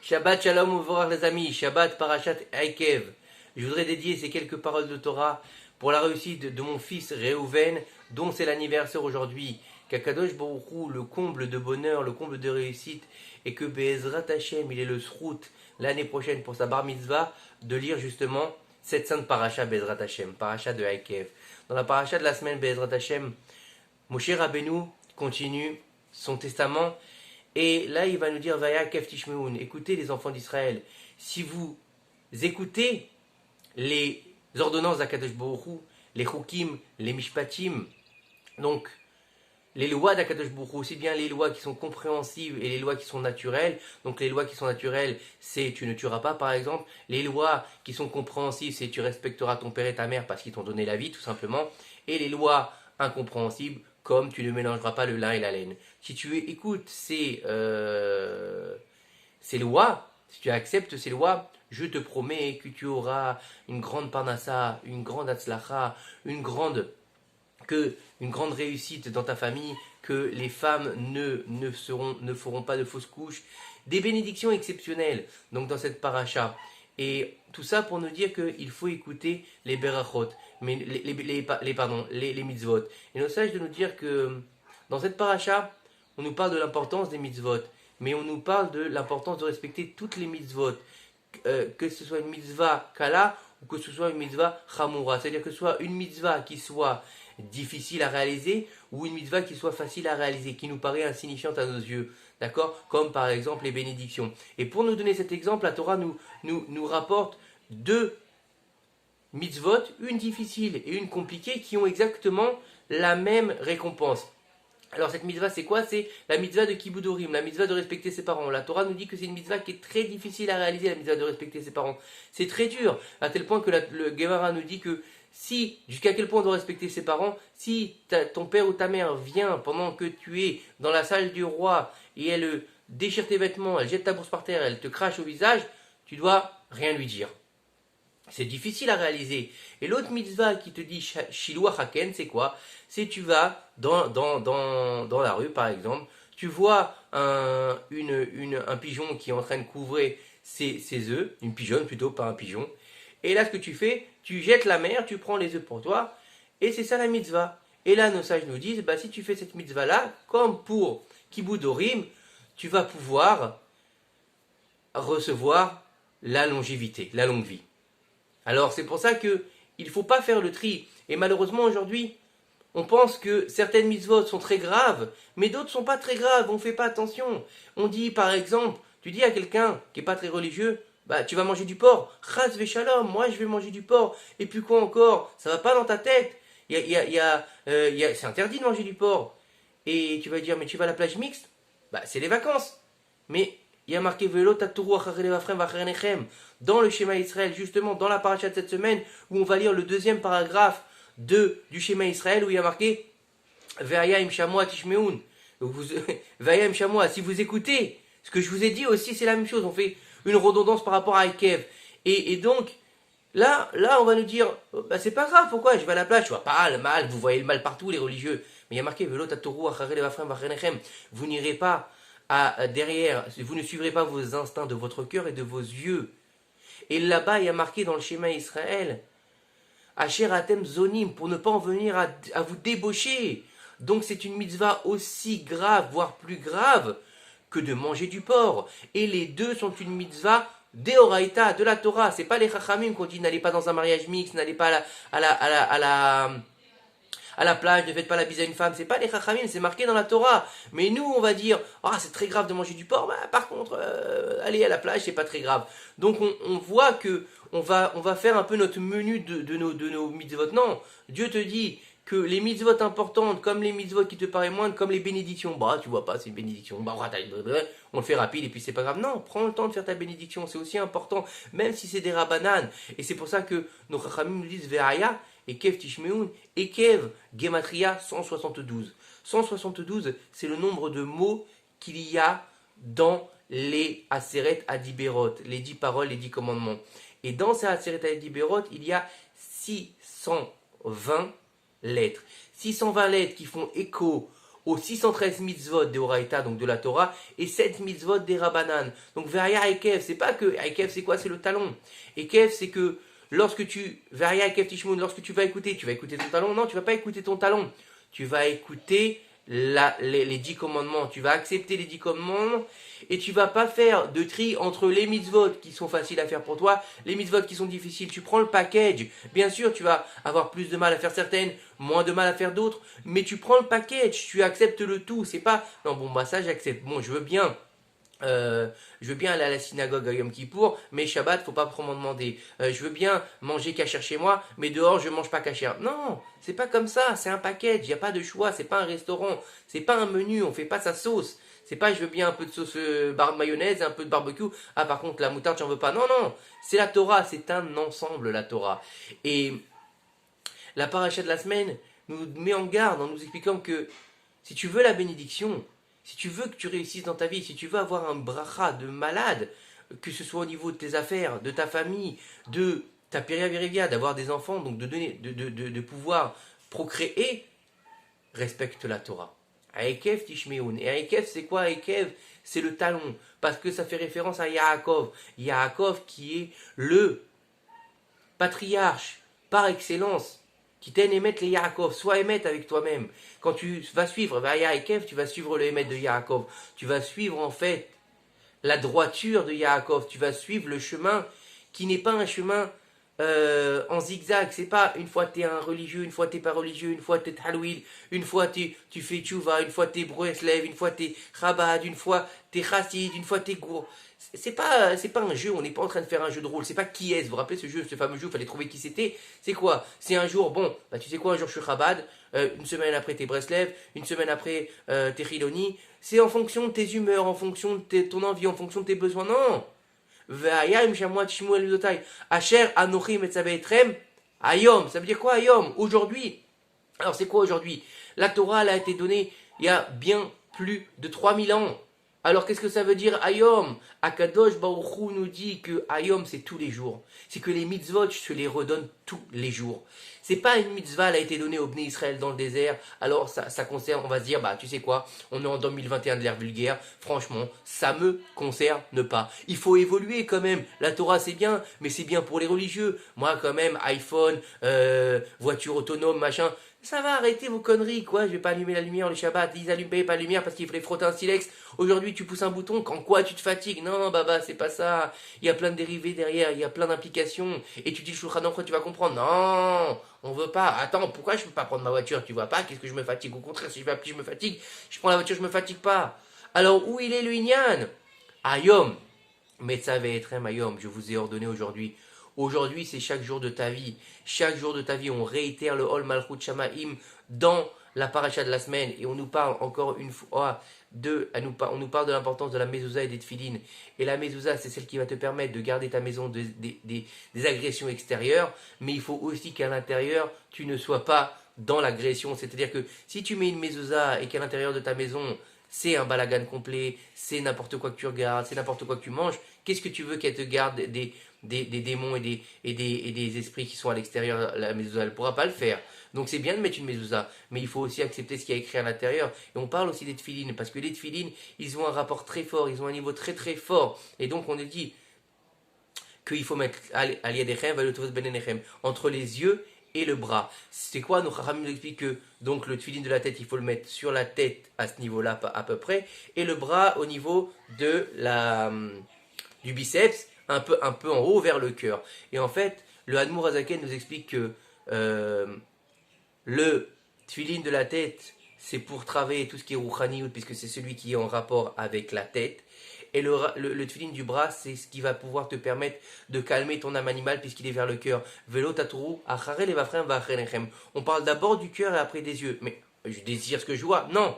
Shabbat Shalom Uvorach les amis, Shabbat Parashat Aikev. Je voudrais dédier ces quelques paroles de Torah pour la réussite de mon fils Reuven, dont c'est l'anniversaire aujourd'hui. Qu'Akadosh Baruch Hu, le comble de bonheur, le comble de réussite, et que Be'ezrat Hashem, il est le srout l'année prochaine pour sa bar mitzvah, de lire justement cette sainte paracha Be'ezrat Hashem, paracha de Aikev. Dans la paracha de la semaine Be'ezrat Hashem, Moshe Rabbeinu continue son testament. Et là, il va nous dire, Vaya Kef Tishmeun, écoutez les enfants d'Israël, si vous écoutez les ordonnances d'Akadosh Baruch Hu, les Chukim, les Mishpatim, donc les lois d'Akadosh Baruch Hu, aussi bien les lois qui sont compréhensibles et les lois qui sont naturelles. Donc les lois qui sont naturelles, c'est tu ne tueras pas par exemple. Les lois qui sont compréhensibles, c'est tu respecteras ton père et ta mère parce qu'ils t'ont donné la vie tout simplement. Et les lois incompréhensibles, comme tu ne mélangeras pas le lin et la laine. Si tu écoutes ces lois, si tu acceptes ces lois, je te promets que tu auras une grande parnassa, une grande atzlacha, une grande réussite dans ta famille, que les femmes ne feront pas de fausses couches, des bénédictions exceptionnelles donc dans cette paracha. Et tout ça pour nous dire qu'il faut écouter les berachot, mais les mitzvot. Et nous sage de nous dire que dans cette paracha, on nous parle de l'importance des mitzvot, mais on nous parle de l'importance de respecter toutes les mitzvot, que ce soit une mitzvah kala ou que ce soit une mitzvah chamura, c'est-à-dire que ce soit une mitzvah qui soit difficile à réaliser ou une mitzvah qui soit facile à réaliser, qui nous paraît insignifiante à nos yeux, d'accord, comme par exemple les bénédictions. Et pour nous donner cet exemple, la Torah nous rapporte deux mitzvot, une difficile et une compliquée, qui ont exactement la même récompense. Alors cette mitzvah c'est quoi? C'est la mitzvah de Kibud Orim, la mitzvah de respecter ses parents. La Torah nous dit que c'est une mitzvah qui est très difficile à réaliser, la mitzvah de respecter ses parents. C'est très dur, à tel point que le Gemara nous dit que jusqu'à quel point on doit respecter ses parents, si ton père ou ta mère vient pendant que tu es dans la salle du roi et elle déchire tes vêtements, elle jette ta bourse par terre, elle te crache au visage, tu dois rien lui dire. C'est difficile à réaliser. Et l'autre mitzvah qui te dit Shiloh Haken, c'est quoi? C'est tu vas dans la rue par exemple, tu vois un pigeon qui est en train de couvrir ses œufs, une pigeonne plutôt, pas un pigeon. Et là ce que tu fais, tu jettes la mer, tu prends les œufs pour toi, et c'est ça la mitzvah. Et là nos sages nous disent, si tu fais cette mitzvah là, comme pour Kibud Orim, tu vas pouvoir recevoir la longévité, la longue vie. Alors c'est pour ça qu'il ne faut pas faire le tri. Et malheureusement aujourd'hui, on pense que certaines mitzvot sont très graves, mais d'autres ne sont pas très graves, on ne fait pas attention. On dit par exemple, tu dis à quelqu'un qui n'est pas très religieux, tu vas manger du porc, chas v'shalom, moi je vais manger du porc, et puis quoi encore, ça va pas dans ta tête, c'est interdit de manger du porc. Et tu vas dire, mais tu vas à la plage mixte, c'est les vacances. Mais il y a marqué dans le schéma Israël, justement dans la paracha de cette semaine, où on va lire le deuxième paragraphe du schéma Israël, où il y a marqué Ve'aya im shamoa tishmeun. Ve'aya im shamoa, si vous écoutez, ce que je vous ai dit aussi, c'est la même chose, on fait une redondance par rapport à Aikev. Et donc, là, on va nous dire, c'est pas grave, pourquoi? Je vais à la plage, je vois pas le mal, vous voyez le mal partout, les religieux. Mais il y a marqué vous n'irez pas derrière, vous ne suivrez pas vos instincts de votre cœur et de vos yeux. Et là-bas, il y a marqué dans le schéma Israël, Asher atem zonim, pour ne pas en venir à vous débaucher. Donc c'est une mitzvah aussi grave, voire plus grave, que de manger du porc. Et les deux sont une mitzvah d'Eoraita, de la Torah. C'est pas les Chachamim qu'on dit n'allez pas dans un mariage mixte, n'allez pas à la plage, ne faites pas la bise à une femme. C'est pas les Chachamim, c'est marqué dans la Torah. Mais nous, on va dire, c'est très grave de manger du porc. Par contre, aller à la plage, c'est pas très grave. Donc on voit que on va faire un peu notre menu de nos mitzvot. Non, Dieu te dit que les mitzvot importantes, comme les mitzvot qui te paraissent moindres, comme les bénédictions, tu vois pas, c'est une bénédiction, on le fait rapide et puis c'est pas grave. Non, prends le temps de faire ta bénédiction, c'est aussi important, même si c'est des rabbanan. Et c'est pour ça que nos chachamim nous disent Ve'aya et Kev Tishmeun, et Kev, Gematria 172. 172, c'est le nombre de mots qu'il y a dans les Aseret Adiberot, les 10 paroles, les 10 commandements. Et dans ces Aseret Adiberot, il y a 620 lettres. 620 lettres qui font écho aux 613 mitzvot des Horaïta, donc de la Torah, et 7 mitzvot des Rabbanan. Donc Veria Ekev, c'est pas que Ekev c'est quoi? C'est le talon. Ekev c'est que lorsque tu Veria Ekev Tishmoun, lorsque tu vas écouter ton talon? Non, tu vas pas écouter ton talon. Tu vas écouter les 10 commandements. Tu vas accepter les 10 commandements et tu vas pas faire de tri entre les mitzvot qui sont faciles à faire pour toi, les mitzvot qui sont difficiles. Tu prends le package. Bien sûr, tu vas avoir plus de mal à faire certaines, moins de mal à faire d'autres, mais tu prends le package, tu acceptes le tout. C'est pas non bon bah ça j'accepte. Bon, je veux bien. aller à la synagogue à Yom Kippour, mais Shabbat, faut pas m'en demander. Je veux bien manger kasher chez moi, mais dehors, je mange pas kasher. Non, c'est pas comme ça, c'est un package, il n'y a pas de choix, c'est pas un restaurant, c'est pas un menu, on fait pas sa sauce. C'est pas je veux bien un peu de sauce mayonnaise, un peu de barbecue. Ah, par contre, la moutarde, j'en veux pas. Non, non, c'est la Torah, c'est un ensemble, la Torah. Et la paracha de la semaine nous met en garde en nous expliquant que si tu veux la bénédiction, si tu veux que tu réussisses dans ta vie, si tu veux avoir un bracha de malade, que ce soit au niveau de tes affaires, de ta famille, de ta péria d'avoir des enfants, donc de pouvoir procréer, respecte la Torah. Aekev Tishmeun. Et Aekev, c'est quoi Aekev? C'est le talon, parce que ça fait référence à Yaakov. Yaakov qui est le patriarche par excellence, qui t'aime émettre les Yaakov, sois émettre avec toi-même. Quand tu vas suivre Yaakov, tu vas suivre le émettre de Yaakov. Tu vas suivre en fait la droiture de Yaakov. Tu vas suivre le chemin qui n'est pas un chemin en zigzag. C'est pas une fois tu es un religieux, une fois tu n'es pas religieux, une fois tu es Halouil, une fois tu fais Tchouva, une fois tu es Breslev, une fois tu es Chabad, une fois tu es Chassid, une fois tu es Gour. C'est pas un jeu, on n'est pas en train de faire un jeu de rôle. C'est pas qui est-ce. Vous vous rappelez ce jeu, ce fameux jeu, il fallait trouver qui c'était. C'est quoi? C'est un jour, bon, bah tu sais quoi, un jour je suis Chabad, une semaine après t'es Breslev, une semaine après t'es Chiloni. C'est en fonction de tes humeurs, en fonction de ton envie, en fonction de tes besoins. Non! Asher Anochim et Tzabeetrem Ayom. Ça veut dire quoi Ayom? Aujourd'hui. Alors c'est quoi aujourd'hui? La Torah elle a été donnée il y a bien plus de 3000 ans. Alors qu'est-ce que ça veut dire Ayom? Akadosh Baruch Hu nous dit que Ayom c'est tous les jours. C'est que les mitzvot je te les redonne tous les jours. C'est pas une mitzvah, elle a été donnée au Bnei Israël dans le désert. Alors ça concerne, on va se dire, bah tu sais quoi, on est en 2021 de l'ère vulgaire. Franchement, ça me concerne pas. Il faut évoluer quand même. La Torah c'est bien, mais c'est bien pour les religieux. Moi quand même, iPhone, voiture autonome, machin. Ça va, arrêter vos conneries, quoi. Je vais pas allumer la lumière le Shabbat. Ils allument pas la lumière parce qu'il fallait frotter un silex. Aujourd'hui, tu pousses un bouton. Quand quoi, tu te fatigues? Non, baba, c'est pas ça. Il y a plein de dérivés derrière. Il y a plein d'implications. Et tu dis le Shulchan Aruch, tu vas comprendre. Non, on veut pas. Attends, pourquoi je peux pas prendre ma voiture? Tu vois pas? Qu'est-ce que je me fatigue? Au contraire, si je vais appeler, je me fatigue. Je prends la voiture, je me fatigue pas. Alors, où il est le Inyan? Ayom. Metzav Etrem Ayom. Je vous ai ordonné aujourd'hui. Aujourd'hui, c'est chaque jour de ta vie. Chaque jour de ta vie, on réitère le Hol Malchut Shamaim dans la paracha de la semaine. Et on nous parle encore une fois on nous parle de l'importance de la mezouza et des tefilines. Et la mezouza, c'est celle qui va te permettre de garder ta maison des agressions extérieures. Mais il faut aussi qu'à l'intérieur, tu ne sois pas dans l'agression. C'est-à-dire que si tu mets une mezouza et qu'à l'intérieur de ta maison, c'est un balagan complet, c'est n'importe quoi que tu regardes, c'est n'importe quoi que tu manges, qu'est-ce que tu veux qu'elle te garde des démons et des esprits qui sont à l'extérieur? La mezouza, elle ne pourra pas le faire. Donc c'est bien de mettre une mezouza, mais il faut aussi accepter ce qu'il y a écrit à l'intérieur. Et on parle aussi des tefilines, parce que les tefilines, ils ont un rapport très fort, ils ont un niveau très très fort. Et donc on a dit qu'il faut mettre entre les yeux et le bras. C'est quoi? Nos Chachamim nous expliquent que donc le tefilin de la tête, il faut le mettre sur la tête à ce niveau-là à peu près, et le bras au niveau du biceps, un peu en haut vers le cœur. Et en fait, le Admour Hazaken nous explique que le tefilin de la tête, c'est pour travailler tout ce qui est rouchaniout, puisque c'est celui qui est en rapport avec la tête. Et le tefilin du bras, c'est ce qui va pouvoir te permettre de calmer ton âme animale, puisqu'il est vers le cœur. Velo taturu, acharel evafrem vachenechem. On parle d'abord du cœur et après des yeux. Mais je désire ce que je vois. Non,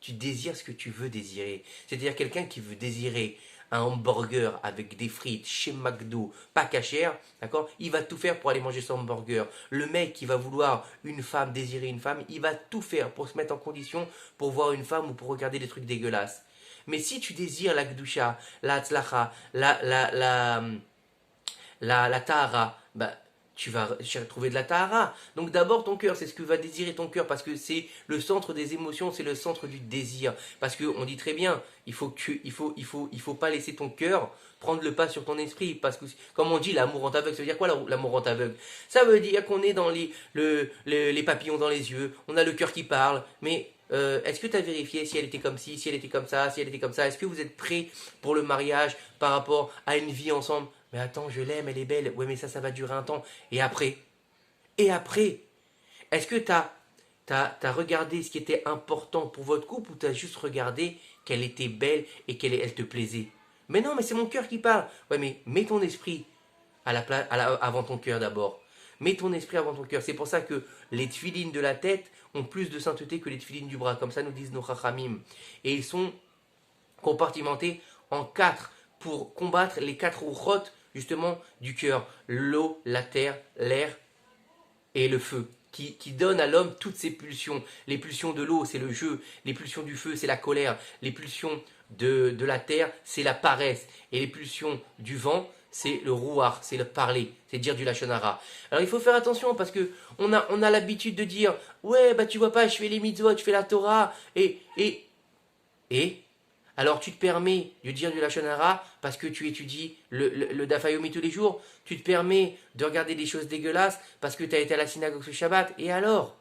tu désires ce que tu veux désirer. C'est-à-dire quelqu'un qui veut désirer un hamburger avec des frites chez McDo, pas cachère, d'accord? Il va tout faire pour aller manger son hamburger. Le mec qui va vouloir une femme, désirer une femme, il va tout faire pour se mettre en condition pour voir une femme ou pour regarder des trucs dégueulasses. Mais si tu désires la gdusha, la tzlacha, la tahara, bah, tu vas trouver de la tahara. Donc d'abord ton cœur, c'est ce que va désirer ton cœur, parce que c'est le centre des émotions, c'est le centre du désir. Parce qu'on dit très bien, il faut pas laisser ton cœur prendre le pas sur ton esprit. Parce que, comme on dit, l'amour rend aveugle. Ça veut dire quoi l'amour rend aveugle? Ça veut dire qu'on est dans les papillons dans les yeux, on a le cœur qui parle, mais est-ce que tu as vérifié si elle était comme ci, si elle était comme ça, si elle était comme ça? Est-ce que vous êtes prêts pour le mariage par rapport à une vie ensemble? Mais attends, je l'aime, elle est belle. Ouais, mais ça va durer un temps. Et après? Et après? Est-ce que t'as regardé ce qui était important pour votre couple, ou t'as juste regardé qu'elle était belle et elle te plaisait? Mais non, mais c'est mon cœur qui parle. Ouais, mais mets ton esprit avant ton cœur d'abord. Mets ton esprit avant ton cœur. C'est pour ça que les tefilines de la tête ont plus de sainteté que les tefilines du bras. Comme ça nous disent nos chachamim. Et ils sont compartimentés en 4 pour combattre les 4 rouchot justement du cœur. L'eau, la terre, l'air et le feu. Qui donne à l'homme toutes ses pulsions. Les pulsions de l'eau, c'est le jeu. Les pulsions du feu, c'est la colère. Les pulsions de la terre, c'est la paresse. Et les pulsions du vent, c'est le rouar, c'est le parler, c'est dire du lashon hara. Alors il faut faire attention, parce que on a l'habitude de dire, ouais, bah tu vois pas, je fais les mitzvot, je fais la Torah, et alors tu te permets de dire du lashon hara parce que tu étudies le Daf Yomi tous les jours. Tu te permets de regarder des choses dégueulasses parce que tu as été à la synagogue ce Shabbat. Et alors?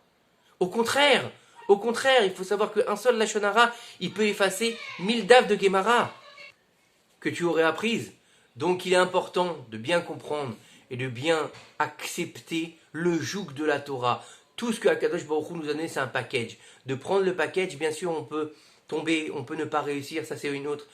Au contraire, il faut savoir qu'un seul lashon hara, il peut effacer 1000 daf de Gemara que tu aurais apprises. Donc il est important de bien comprendre et de bien accepter le joug de la Torah. Tout ce que Akadosh Baruch Hu nous a donné, c'est un package. De prendre le package, bien sûr, on peut tomber, on peut ne pas réussir, ça c'est une autre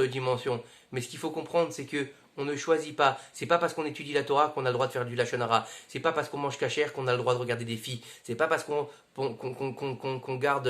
dimension. Mais ce qu'il faut comprendre, c'est que on ne choisit pas. C'est pas parce qu'on étudie la Torah qu'on a le droit de faire du lashon hara. C'est pas parce qu'on mange kasher qu'on a le droit de regarder des filles. C'est pas parce qu'on garde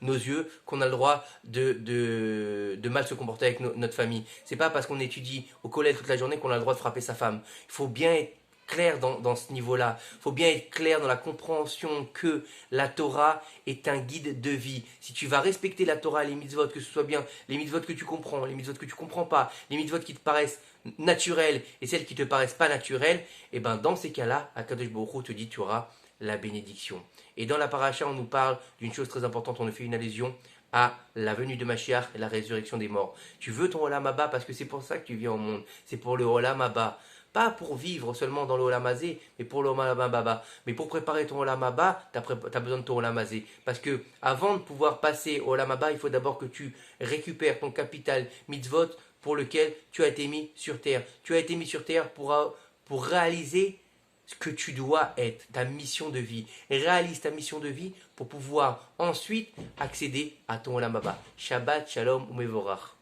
nos yeux qu'on a le droit de mal se comporter avec notre famille. C'est pas parce qu'on étudie au collège toute la journée qu'on a le droit de frapper sa femme. Il faut bien être clair dans ce niveau-là. Il faut bien être clair dans la compréhension que la Torah est un guide de vie. Si tu vas respecter la Torah, les mitzvot, que ce soit bien les mitzvot que tu comprends, les mitzvot que tu comprends pas, les mitzvot qui te paraissent naturelles et celles qui te paraissent pas naturelles, et ben dans ces cas-là, Akadosh Baruch Hu te dit tu auras la bénédiction. Et dans la paracha, on nous parle d'une chose très importante, on nous fait une allusion à la venue de Mashiach et la résurrection des morts. Tu veux ton Olam Haba parce que c'est pour ça que tu viens au monde. C'est pour le Olam Haba. Pas pour vivre seulement dans le Olam Hazé, mais pour le Olam Haba. Mais pour préparer ton Olam Haba, tu as besoin de ton Olam Hazé. Parce que avant de pouvoir passer au Olam Haba, il faut d'abord que tu récupères ton capital mitzvot pour lequel tu as été mis sur terre. Tu as été mis sur terre pour réaliser ce que tu dois être, ta mission de vie. Réalise ta mission de vie pour pouvoir ensuite accéder à ton Olam Haba. Shabbat, Shalom, Umevorach.